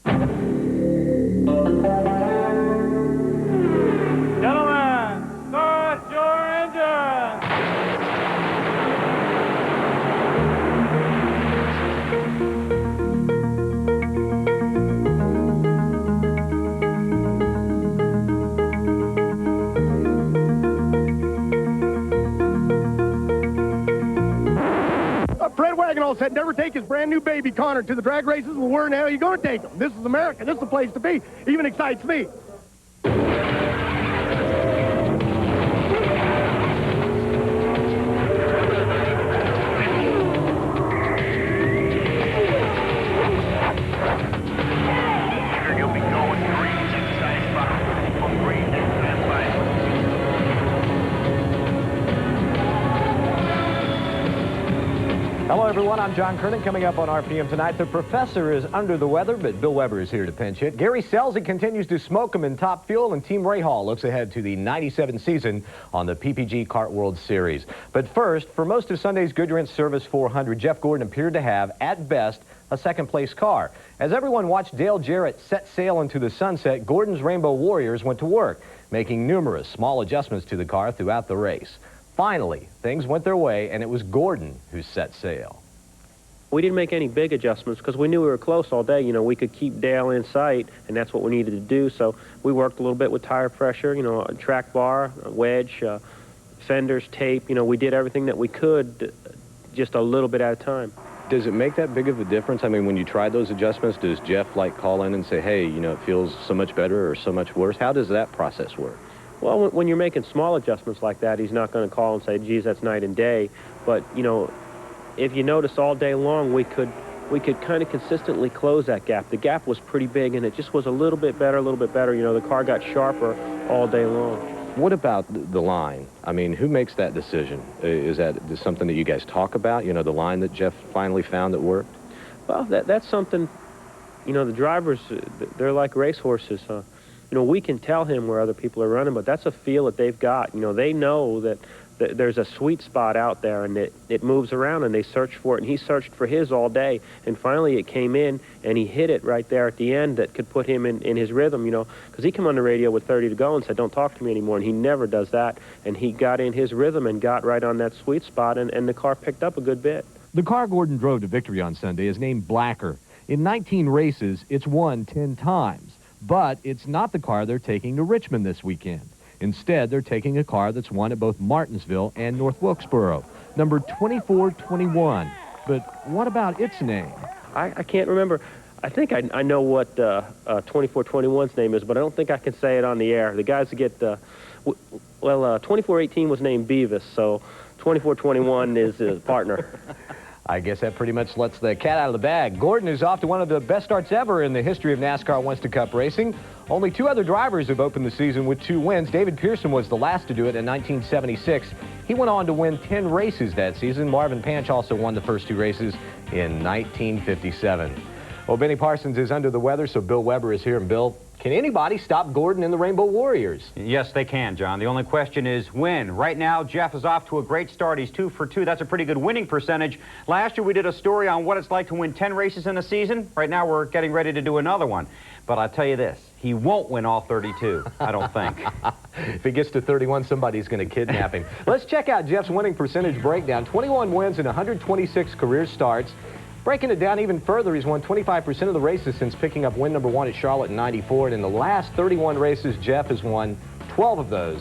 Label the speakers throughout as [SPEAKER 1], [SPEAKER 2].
[SPEAKER 1] Gentlemen, start your engine!
[SPEAKER 2] Fred Wagonall said never take his brand new baby Connor to the drag races. Well, where in the hell are you going to take him? This is America. This is the place to be. Even excites me.
[SPEAKER 3] You'll be going green, exercise 5. From green, exercise 5.
[SPEAKER 4] Hello, everyone. I'm John Kernan. Coming up on RPM tonight, the professor is under the weather, but Bill Weber is here to pinch hit. Gary Selzy continues to smoke him in Top Fuel, and Team Ray Hall looks ahead to the 97 season on the PPG Kart World Series. But first, for most of Sunday's Goodrich Service 400, Jeff Gordon appeared to have, at best, a second-place car. As everyone watched Dale Jarrett set sail into the sunset, Gordon's Rainbow Warriors went to work, making numerous small adjustments to the car throughout the race. Finally, things went their way, and it was Gordon who set sail.
[SPEAKER 5] We didn't make any big adjustments because we knew we were close all day. You know, we could keep Dale in sight, and that's what we needed to do. So we worked a little bit with tire pressure, you know, a track bar, a wedge, fenders, tape. You know, we did everything that we could, just a little bit at a time.
[SPEAKER 4] Does it make that big of a difference? I mean, when you try those adjustments, does Jeff, call in and say, hey, you know, it feels so much better or so much worse? How does that process work?
[SPEAKER 5] Well, when you're making small adjustments like that, he's not going to call and say, geez, that's night and day. But, you know, if you notice all day long, we could kind of consistently close that gap. The gap was pretty big, and it just was a little bit better. You know, the car got sharper all day long.
[SPEAKER 4] What about the line? I mean, who makes that decision? Is that something that you guys talk about, you know, the line that Jeff finally found that worked?
[SPEAKER 5] Well, that's something, you know, the drivers, they're like racehorses. You know, we can tell him where other people are running, but that's a feel that they've got. You know, they know that there's a sweet spot out there, and it moves around, and they search for it, and he searched for his all day, and finally it came in, and he hit it right there at the end that could put him in his rhythm, you know, because he came on the radio with 30 to go and said, don't talk to me anymore, and he never does that, and he got in his rhythm and got right on that sweet spot, and the car picked up a good bit.
[SPEAKER 6] The car Gordon drove to victory on Sunday is named Blacker. In 19 races, it's won 10 times. But it's not the car they're taking to Richmond this weekend. Instead, they're taking a car that's won at both Martinsville and North Wilkesboro, number 2421. But what about its name?
[SPEAKER 5] I can't remember. I think I know what 2421's name is, but I don't think I can say it on the air. The guys that get, 2418 was named Beavis, so 2421 is his partner.
[SPEAKER 4] I guess that pretty much lets the cat out of the bag. Gordon is off to one of the best starts ever in the history of NASCAR Winston Cup racing. Only 2 other drivers have opened the season with 2 wins. David Pearson was the last to do it in 1976. He went on to win 10 races that season. Marvin Panch also won the first 2 races in 1957. Well, Benny Parsons is under the weather, so Bill Weber is here. And Bill, can anybody stop Gordon and the Rainbow Warriors?
[SPEAKER 7] Yes, they can, John. The only question is when. Right now, Jeff is off to a great start. He's 2 for 2. That's a pretty good winning percentage. Last year, we did a story on what it's like to win 10 races in a season. Right now, we're getting ready to do another one. But I'll tell you this, he won't win all 32, I don't think.
[SPEAKER 4] If he gets to 31, somebody's going to kidnap him. Let's check out Jeff's winning percentage breakdown. 21 wins and 126 career starts. Breaking it down even further, he's won 25% of the races since picking up win number 1 at Charlotte in '94. And in the last 31 races, Jeff has won 12 of those.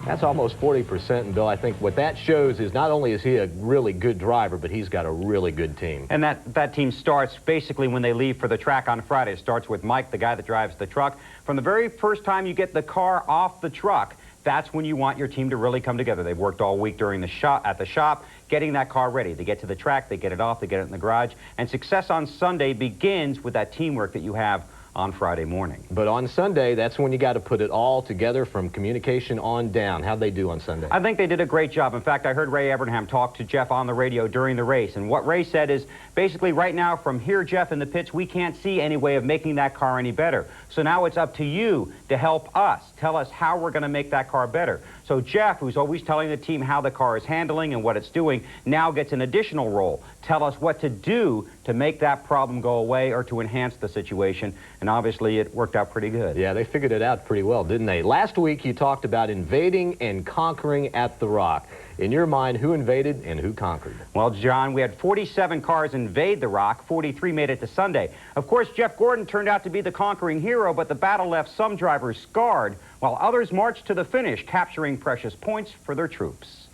[SPEAKER 4] That's almost 40%. And Bill, I think what that shows is not only is he a really good driver, but he's got a really good team.
[SPEAKER 7] And that team starts basically when they leave for the track on Friday. It starts with Mike, the guy that drives the truck. From the very first time you get the car off the truck, that's when you want your team to really come together. They've worked all week during the at the shop, getting that car ready. They get to the track, they get it off, they get it in the garage, and success on Sunday begins with that teamwork that you have on Friday morning.
[SPEAKER 4] But on Sunday, that's when you got to put it all together from communication on down. How'd they do on Sunday?
[SPEAKER 7] I think they did a great job. In fact, I heard Ray Abraham talk to Jeff on the radio during the race, and what Ray said is, basically right now from here, Jeff, in the pits, we can't see any way of making that car any better. So now it's up to you to help us. Tell us how we're going to make that car better. So Jeff, who's always telling the team how the car is handling and what it's doing, now gets an additional role. Tell us what to do to make that problem go away or to enhance the situation. And obviously it worked out pretty good.
[SPEAKER 4] Yeah, they figured it out pretty well, didn't they? Last week you talked about invading and conquering at the Rock. In your mind, who invaded and who conquered?
[SPEAKER 7] Well, John, we had 47 cars invade the Rock. 43 made it to Sunday. Of course, Jeff Gordon turned out to be the conquering hero, but the battle left some drivers scarred, while others marched to the finish, capturing precious points for their troops.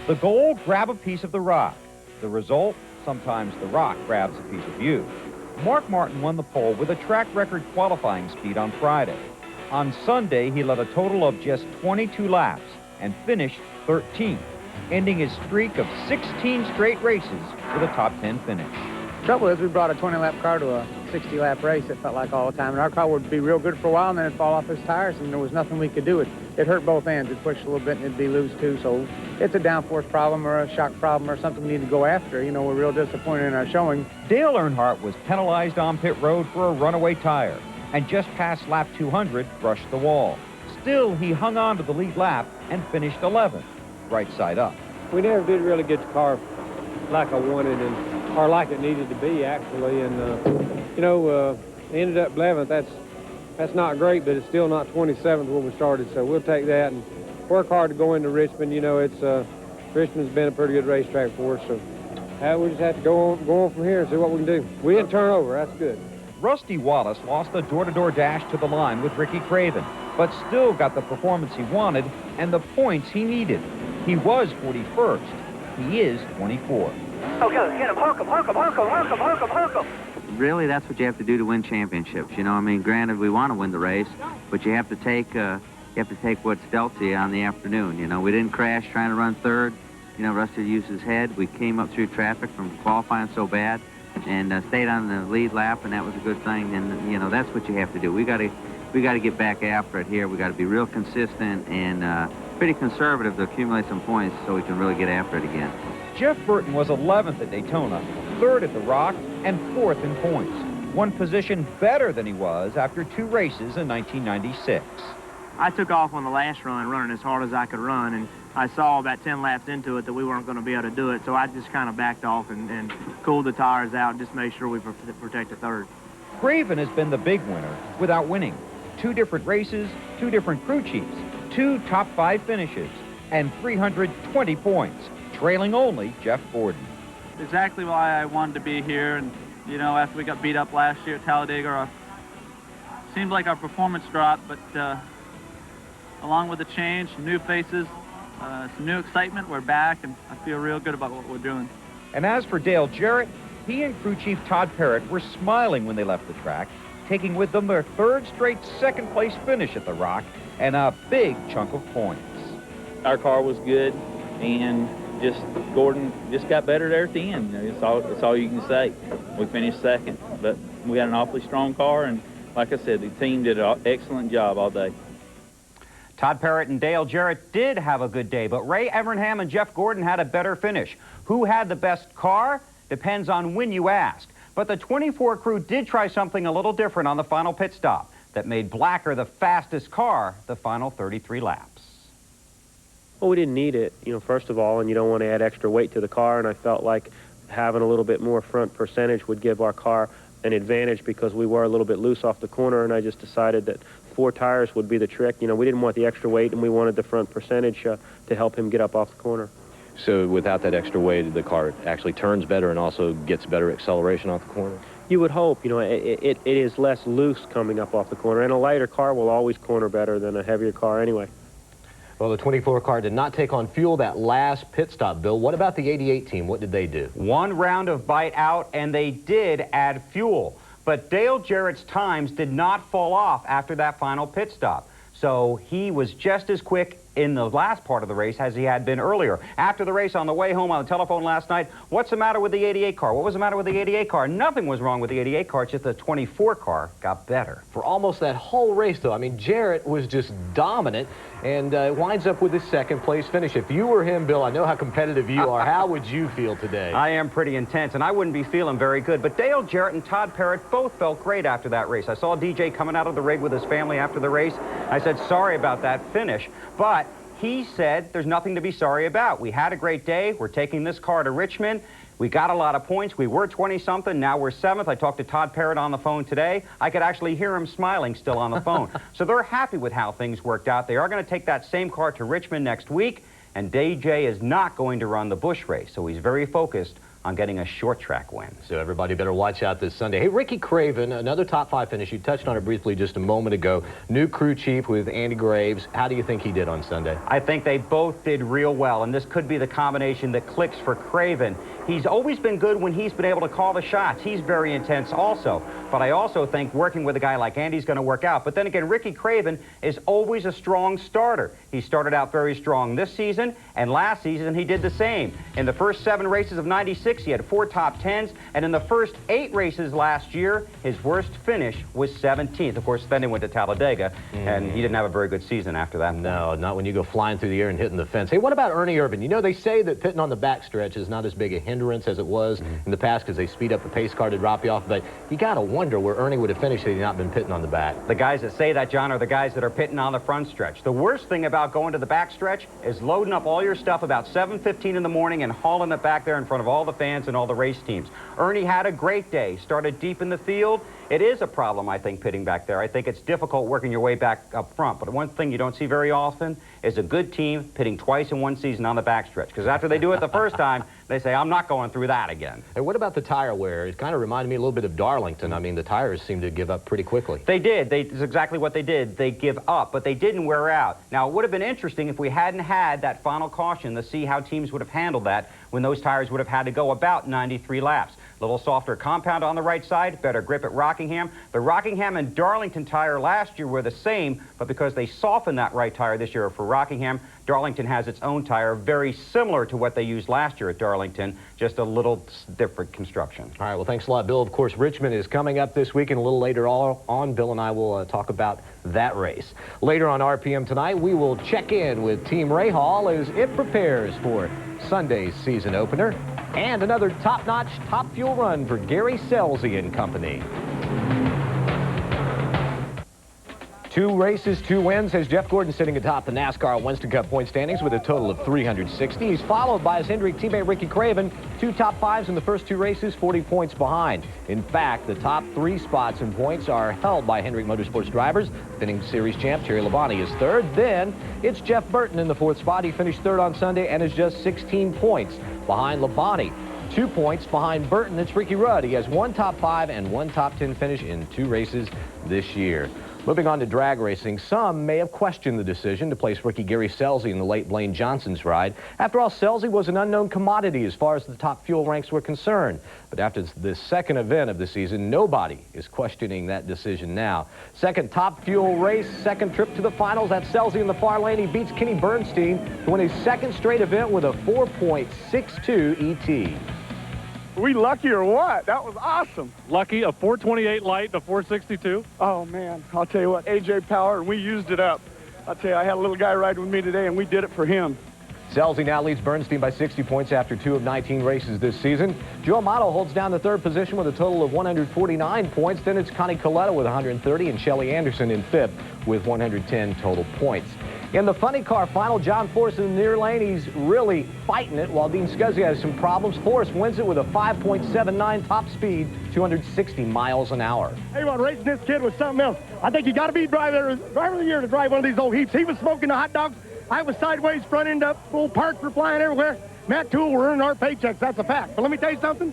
[SPEAKER 8] The goal, grab a piece of the Rock. The result, sometimes the Rock grabs a piece of you. Mark Martin won the pole with a track record qualifying speed on Friday. On Sunday, he led a total of just 22 laps and finished 13th, ending his streak of 16 straight races with a top 10 finish.
[SPEAKER 9] Trouble is, we brought a 20-lap car to a 60-lap race, it felt like all the time, and our car would be real good for a while, and then it'd fall off his tires, and there was nothing we could do. It hurt both ends. It'd push a little bit, and it'd be loose, too, so it's a downforce problem or a shock problem or something we need to go after. You know, we're real disappointed in our showing.
[SPEAKER 8] Dale Earnhardt was penalized on pit road for a runaway tire, and just past lap 200, brushed the wall. Still, he hung on to the lead lap and finished 11th, right side up.
[SPEAKER 5] We never did really get the car like I wanted, or like it needed to be, actually. And, ended up 11th. That's not great, but it's still not 27th when we started, so we'll take that and work hard to go into Richmond. You know, Richmond's been a pretty good racetrack for us, so we just have to go on from here and see what we can do. We didn't turn over. That's good.
[SPEAKER 8] Rusty Wallace lost the door-to-door dash to the line with Ricky Craven, but still got the performance he wanted and the points he needed. He was 41st. He is 24.
[SPEAKER 9] Okay, get him, hook him, hook him, hook him, hook him, hook him, hook him.
[SPEAKER 10] Really, that's what you have to do to win championships. You know, I mean, granted, we want to win the race, but you have to take what's dealt to you on the afternoon. You know, we didn't crash trying to run third. You know, Rusty used his head. We came up through traffic from qualifying so bad, and stayed on the lead lap, and that was a good thing. And you know, that's what you have to do. We got to get back after it here. We got to be real consistent and pretty conservative to accumulate some points so we can really get after it again.
[SPEAKER 8] Jeff Burton was 11th at Daytona, 3rd at the Rock, and 4th in points. One position better than he was after 2 races in 1996.
[SPEAKER 9] I took off on the last run, running as hard as I could run, and I saw about 10 laps into it that we weren't going to be able to do it, so I just kind of backed off and cooled the tires out and just made sure we protected third.
[SPEAKER 8] Craven has been the big winner without winning. 2 different races, 2 different crew chiefs, 2 top 5 finishes, and 320 points, trailing only Jeff Gordon.
[SPEAKER 9] Exactly why I wanted to be here, and you know, after we got beat up last year at Talladega, seemed like our performance dropped, but along with the change, new faces, some new excitement, we're back, and I feel real good about what we're doing.
[SPEAKER 8] And as for Dale Jarrett, he and crew chief Todd Parrott were smiling when they left the track, taking with them their 3rd straight second-place finish at the Rock and a big chunk of points.
[SPEAKER 11] Our car was good, and Gordon just got better there at the end. That's all you can say. We finished 2nd, but we got an awfully strong car, and like I said, the team did an excellent job all day.
[SPEAKER 7] Todd Parrott and Dale Jarrett did have a good day, but Ray Evernham and Jeff Gordon had a better finish. Who had the best car? Depends on when you ask. But the 24 crew did try something a little different on the final pit stop that made Blacker the fastest car the final 33 laps.
[SPEAKER 5] Well, we didn't need it, first of all, and you don't want to add extra weight to the car, and I felt like having a little bit more front percentage would give our car an advantage because we were a little bit loose off the corner, and I just decided that 4 tires would be the trick. We didn't want the extra weight, and we wanted the front percentage to help him get up off the corner.
[SPEAKER 4] So without that extra weight, the car actually turns better and also gets better acceleration off the corner?
[SPEAKER 5] You would hope. It is less loose coming up off the corner, and a lighter car will always corner better than a heavier car anyway.
[SPEAKER 4] Well, the 24 car did not take on fuel that last pit stop, Bill. What about the 88 team? What did they do?
[SPEAKER 7] 1 round of bite out, and they did add fuel. But Dale Jarrett's times did not fall off after that final pit stop. So he was just as quick in the last part of the race as he had been earlier. After the race, on the way home on the telephone last night, what's the matter with the 88 car? What was the matter with the 88 car? Nothing was wrong with the 88 car, it's just the 24 car got better.
[SPEAKER 4] For almost that whole race, though, I mean, Jarrett was just dominant. and winds up with his second-place finish. If you were him, Bill, I know how competitive you are. How would you feel today?
[SPEAKER 7] I am pretty intense, and I wouldn't be feeling very good. But Dale Jarrett and Todd Parrott both felt great after that race. I saw DJ coming out of the rig with his family after the race. I said, sorry about that finish. But he said there's nothing to be sorry about. We had a great day. We're taking this car to Richmond. We got a lot of points. We were 20-something. Now we're 7th. I talked to Todd Parrott on the phone today. I could actually hear him smiling still on the phone. So they're happy with how things worked out. They are going to take that same car to Richmond next week, and DJ is not going to run the Busch race. So he's very focused on getting a short track win.
[SPEAKER 4] So everybody better watch out this Sunday. Hey, Ricky Craven, another top 5 finish. You touched on it briefly just a moment ago. New crew chief with Andy Graves. How do you think he did on Sunday?
[SPEAKER 7] I think they both did real well, and this could be the combination that clicks for Craven. He's always been good when he's been able to call the shots. He's very intense also. But I also think working with a guy like Andy's going to work out. But then again, Ricky Craven is always a strong starter. He started out very strong this season, and last season he did the same. In the first 7 races of '96, he had 4 top 10s, and in the first 8 races last year, his worst finish was 17th. Of course, then he went to Talladega, and he didn't have a very good season after that.
[SPEAKER 4] No, not when you go flying through the air and hitting the fence. Hey, what about Ernie Irvan? You know, they say that pitting on the backstretch is not as big a hindrance as it was in the past because they speed up the pace car to drop you off, but you got to wonder where Ernie would have finished had he not been pitting on the back.
[SPEAKER 7] The guys that say that, John, are the guys that are pitting on the front stretch. The worst thing about going to the back stretch is loading up all your stuff about 7:15 in the morning and hauling it back there in front of all the fans and all the race teams. Ernie had a great day, started deep in the field. It is a problem, I think, pitting back there. I think it's difficult working your way back up front, but one thing you don't see very often is a good team pitting twice in one season on the backstretch, because after they do it the first time, they say, I'm not going through that again.
[SPEAKER 4] Hey, what about the tire wear? It kind of reminded me a little bit of Darlington. I mean, the tires seemed to give up pretty quickly.
[SPEAKER 7] They did. It's exactly what they did. They give up, but they didn't wear out. Now, it would have been interesting if we hadn't had that final caution to see how teams would have handled that when those tires would have had to go about 93 laps. A little softer compound on the right side, better grip at Rockingham. The Rockingham and Darlington tire last year were the same, but because they softened that right tire this year for Rockingham, Darlington has its own tire, very similar to what they used last year at Darlington, just a little different construction.
[SPEAKER 4] All right, well, thanks a lot, Bill. Of course, Richmond is coming up this week, and a little later on, Bill and I will talk about that race. Later on RPM tonight, we will check in with Team Rahal as it prepares for Sunday's season opener, and another top-notch, top fuel run for Gary Scelzi and company. 2 races, 2 wins, has Jeff Gordon sitting atop the NASCAR Winston Cup point standings with a total of 360. He's followed by his Hendrick teammate Ricky Craven, 2 top 5s in the first 2 races, 40 points behind. In fact, the top 3 spots in points are held by Hendrick Motorsports drivers. Defending series champ Terry Labonte is 3rd. Then it's Jeff Burton in the 4th spot. He finished 3rd on Sunday and is just 16 points behind Labonte. 2 points behind Burton, it's Ricky Rudd. He has 1 top 5 and 1 top 10 finish in 2 races this year. Moving on to drag racing, some may have questioned the decision to place rookie Gary Scelzi in the late Blaine Johnson's ride. After all, Scelzi was an unknown commodity as far as the top fuel ranks were concerned. But after this second event of the season, nobody is questioning that decision now. Second top fuel race, second trip to the finals. That's Scelzi in the far lane. He beats Kenny Bernstein to win his second straight event with a 4.62 ET.
[SPEAKER 2] We lucky or what? That was awesome.
[SPEAKER 1] Lucky, a 428 light, a 462.
[SPEAKER 2] Oh, man. I'll tell you what, AJ Power, and we used it up. I'll tell you, I had a little guy ride with me today, and we did it for him.
[SPEAKER 4] Scelzi now leads Bernstein by 60 points after 2 of 19 races this season. Joe Amato holds down the 3rd position with a total of 149 points. Then it's Connie Coletta with 130 and Shelly Anderson in 5th with 110 total points. In the funny car final, John Force in the near lane. He's really fighting it while Dean Scuzzi has some problems. Force wins it with a 5.79 top speed, 260 miles an hour.
[SPEAKER 2] Hey, well, racing this kid was something else. I think you got to be driver of the year to drive one of these old heaps. He was smoking the hot dogs. I was sideways, front end up, full parts were flying everywhere. Matt Toole were earning our paychecks. That's a fact. But let me tell you something.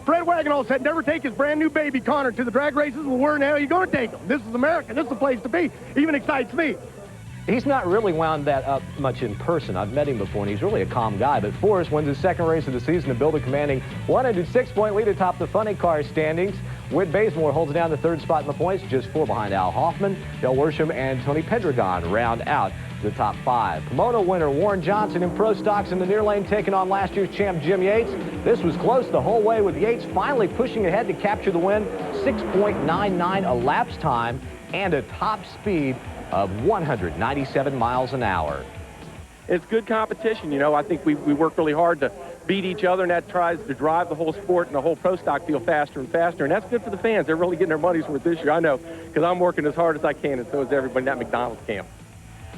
[SPEAKER 2] Fred Wagenhall said never take his brand new baby Connor to the drag races. Well, where in the hell are you going to take him? This is America. This is the place to be. Even excites me.
[SPEAKER 4] He's not really wound that up much in person. I've met him before, and he's really a calm guy. But Forrest wins his second race of the season to build a commanding 106-point lead atop the funny car standings. Whit Bazemore holds down the 3rd spot in the points, just 4 behind Al Hoffman. Del Worsham and Tony Pedregon round out the top 5. Pomona winner Warren Johnson in Pro Stocks in the near lane, taking on last year's champ Jim Yates. This was close the whole way, with Yates finally pushing ahead to capture the win. 6.99 elapsed time and a top speed of 197 miles an hour.
[SPEAKER 12] It's good competition, you know. I think we work really hard to beat each other, and that tries to drive the whole sport and the whole pro stock field faster and faster, and that's good for the fans. They're really getting their money's worth this year, I know, because I'm working as hard as I can, and so is everybody in that McDonald's camp.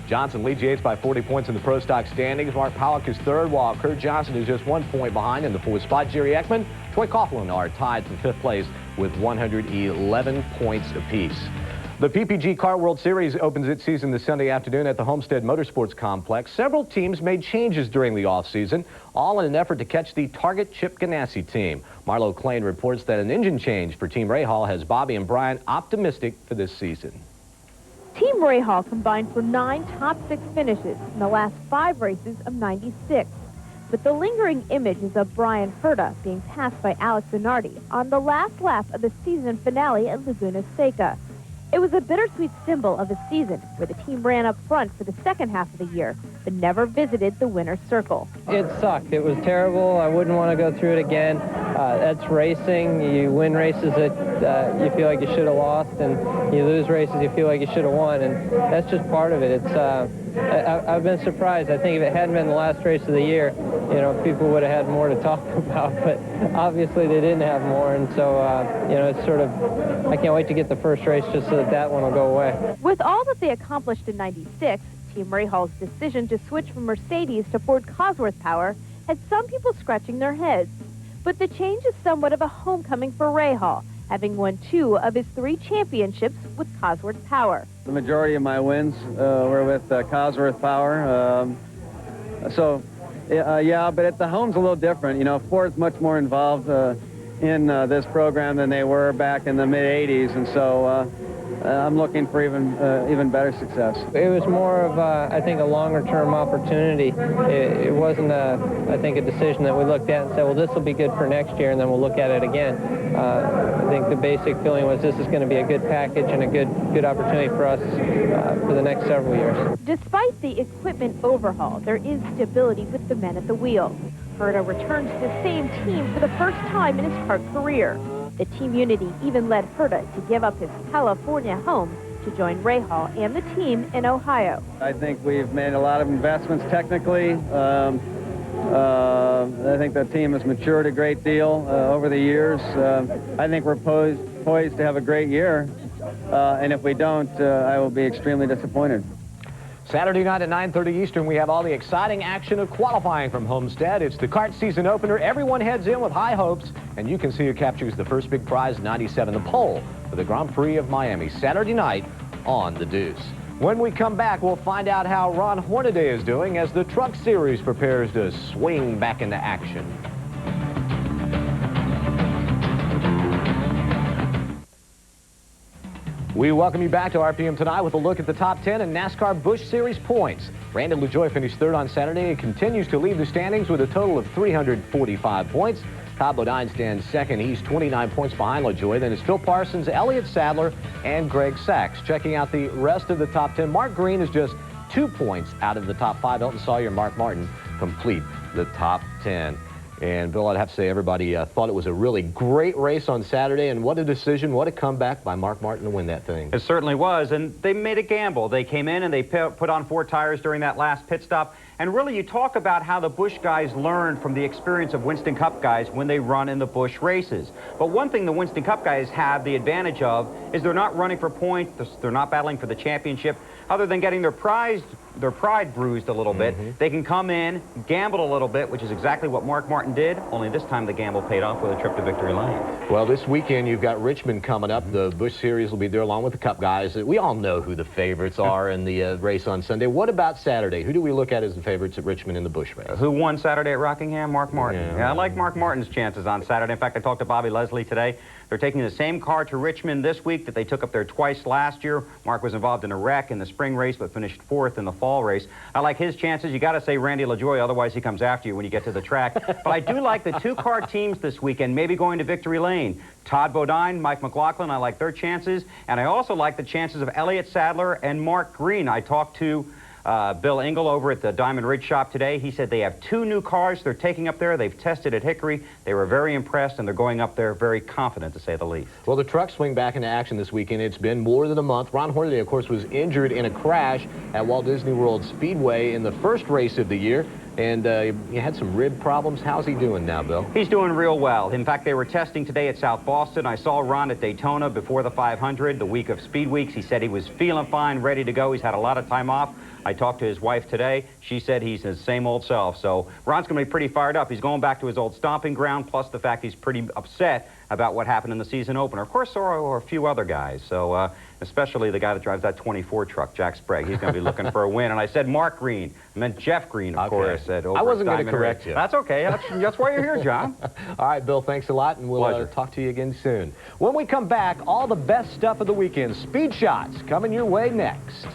[SPEAKER 4] Johnson leads Yates by 40 points in the pro stock standings. Mark Pollock is third, while Kurt Johnson is just 1 point behind in the fourth spot. Jerry Ekman, Troy Coughlin are tied for fifth place with 111 points apiece. The PPG Car World Series opens its season this Sunday afternoon at the Homestead Motorsports Complex. Several teams made changes during the offseason, all in an effort to catch the Target Chip Ganassi team. Marlo Klain reports that an engine change for Team Rahal has Bobby and Brian optimistic for this season.
[SPEAKER 13] Team Rahal combined for 9 top 6 finishes in the last 5 races of '96. But the lingering image is of Brian Herta being passed by Alex Zanardi on the last lap of the season finale at Laguna Seca. It was a bittersweet symbol of a season where the team ran up front for the second half of the year, but never visited the winner's circle.
[SPEAKER 14] It sucked. It was terrible. I wouldn't want to go through it again. That's racing. You win races that you feel like you should have lost, and you lose races you feel like you should have won, and that's just part of it. I've been surprised. I think if it hadn't been the last race of the year, you know, people would have had more to talk about, but obviously they didn't have more, and so, you know, it's sort of, I can't wait to get the first race just so that one will go away.
[SPEAKER 13] With all that they accomplished in '96, Team Rahal's decision to switch from Mercedes to Ford Cosworth Power had some people scratching their heads. But the change is somewhat of a homecoming for Rahal, having won 2 of his 3 championships with Cosworth Power.
[SPEAKER 15] The majority of my wins were with Cosworth Power. Yeah, but at the home's a little different. You know, Ford's much more involved in this program than they were back in the mid-'80s, and so I'm looking for even better success.
[SPEAKER 14] It was more of, I think, a longer-term opportunity. It wasn't, I think, a decision that we looked at and said, well, this will be good for next year, and then we'll look at it again. I think the basic feeling was this is going to be a good package and a good opportunity for us for the next several years.
[SPEAKER 13] Despite the equipment overhaul, there is stability with the men at the wheel. Herta returns to the same team for the first time in his kart career. The team unity even led Herta to give up his California home to join Rahal and the team in Ohio.
[SPEAKER 15] I think we've made a lot of investments technically. I think the team has matured a great deal over the years. I think we're poised to have a great year, and if we don't, I will be extremely disappointed.
[SPEAKER 4] Saturday night at 9:30 Eastern, we have all the exciting action of qualifying from Homestead. It's the kart season opener. Everyone heads in with high hopes, and you can see who captures the first big prize, 97, the pole for the Grand Prix of Miami, Saturday night on the Deuce. When we come back, we'll find out how Ron Hornaday is doing as the Truck Series prepares to swing back into action. We welcome you back to RPM Tonight with a look at the top 10 in NASCAR Busch Series points. Randy LaJoie finished third on Saturday and continues to lead the standings with a total of 345 points. Todd Bodine stands second. He's 29 points behind LaJoie. Then it's Phil Parsons, Elliott Sadler, and Greg Sachs. Checking out the rest of the top 10, Mark Green is just 2 points out of the top 5. Elton Sawyer and Mark Martin complete the top 10. And, Bill, I'd have to say everybody thought it was a really great race on Saturday, and what a decision, what a comeback by Mark Martin to win that thing.
[SPEAKER 7] It certainly was, and they made a gamble. They came in and they put on 4 tires during that last pit stop. And really, you talk about how the Busch guys learned from the experience of Winston Cup guys when they run in the Busch races. But one thing the Winston Cup guys have the advantage of is they're not running for points, they're not battling for the championship. Other than getting their pride bruised a little bit, they can come in, gamble a little bit, which is exactly what Mark Martin did, only this time the gamble paid off with a trip to victory lane.
[SPEAKER 4] Well, this weekend you've got Richmond coming up. The Busch Series will be there along with the Cup guys. We all know who the favorites are in the race on Sunday. What about Saturday? Who do we look at as the favorites at Richmond in the Busch race?
[SPEAKER 7] Who won Saturday at Rockingham? Mark Martin. Yeah, I like Mark Martin's chances on Saturday. In fact, I talked to Bobby Leslie today. They're taking the same car to Richmond this week that they took up there twice last year. Mark was involved in a wreck in the spring race, but finished 4th in the fall race. I like his chances. You got to say Randy LaJoie, otherwise he comes after you when you get to the track. But I do like the 2-car teams this weekend, maybe going to victory lane. Todd Bodine, Mike McLaughlin, I like their chances. And I also like the chances of Elliott Sadler and Mark Green. I talked to Bill Engel over at the Diamond Ridge shop today, he said they have 2 new cars they're taking up there. They've tested at Hickory. They were very impressed, and they're going up there very confident, to say the least.
[SPEAKER 4] Well, the trucks swing back into action this weekend. It's been more than a month. Ron Hornaday, of course, was injured in a crash at Walt Disney World Speedway in the first race of the year. And he had some rib problems. How's he doing now, Bill?
[SPEAKER 7] He's doing real well. In fact, they were testing today at South Boston. I saw Ron at Daytona before the 500, the week of speed weeks. He said he was feeling fine, ready to go. He's had a lot of time off. I talked to his wife today. She said he's his same old self. So Ron's going to be pretty fired up. He's going back to his old stomping ground, plus the fact he's pretty upset about what happened in the season opener. Of course, there are a few other guys, so especially the guy that drives that 24 truck, Jack Sprague. He's going to be looking for a win. And I said Mark Green. I meant Jeff Green, of course. I
[SPEAKER 4] wasn't going to correct you.
[SPEAKER 7] That's okay. That's why you're here, John.
[SPEAKER 4] All right, Bill, thanks a lot, and we'll talk to you again soon. When we come back, all the best stuff of the weekend, Speed Shots, coming your way next.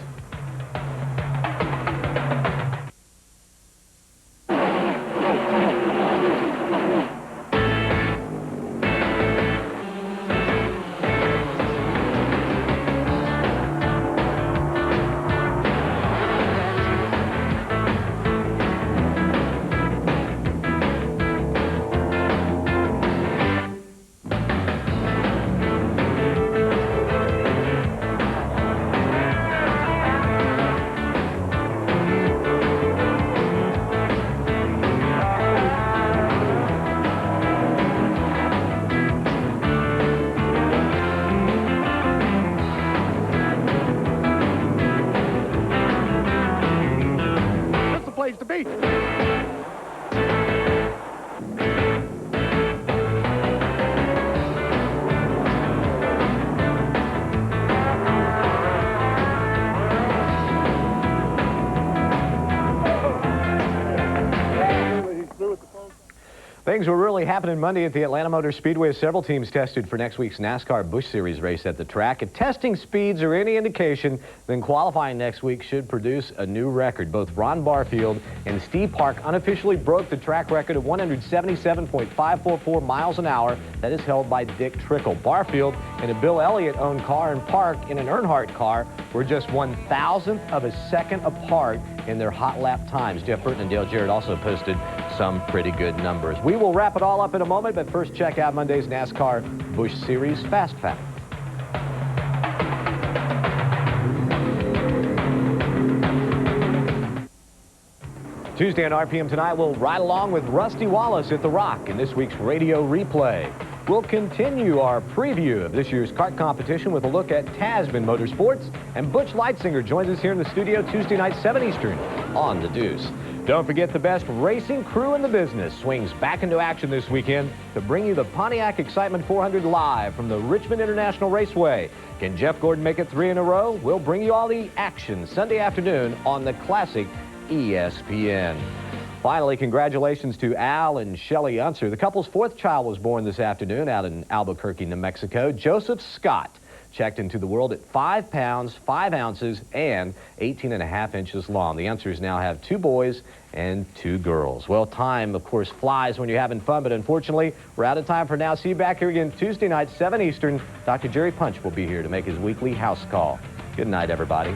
[SPEAKER 2] To be.
[SPEAKER 4] Things were really happening Monday at the Atlanta Motor Speedway as several teams tested for next week's NASCAR Busch Series race at the track. If testing speeds are any indication, then qualifying next week should produce a new record. Both Ron Barfield and Steve Park unofficially broke the track record of 177.544 miles an hour that is held by Dick Trickle. Barfield in a Bill Elliott-owned car and Park in an Earnhardt car were just 1,000th of a second apart in their hot lap times. Jeff Burton and Dale Jarrett also posted some pretty good numbers. We will wrap it all up in a moment, but first check out Monday's NASCAR Busch Series Fast Fact. Tuesday on RPM Tonight, we'll ride along with Rusty Wallace at The Rock in this week's radio replay. We'll continue our preview of this year's kart competition with a look at Tasman Motorsports, and Butch Leitzinger joins us here in the studio Tuesday night, 7 Eastern on The Deuce. Don't forget the best racing crew in the business swings back into action this weekend to bring you the Pontiac Excitement 400 live from the Richmond International Raceway. Can Jeff Gordon make it 3 in a row? We'll bring you all the action Sunday afternoon on the classic ESPN. Finally, congratulations to Al and Shelley Unser. The couple's 4th child was born this afternoon out in Albuquerque, New Mexico. Joseph Scott checked into the world at 5 pounds, 5 ounces, and 18.5 inches long. The Unsers now have 2 boys and 2 girls. Well, time, of course, flies when you're having fun, but unfortunately, we're out of time for now. See you back here again Tuesday night, 7 Eastern. Dr. Jerry Punch will be here to make his weekly house call. Good night, everybody.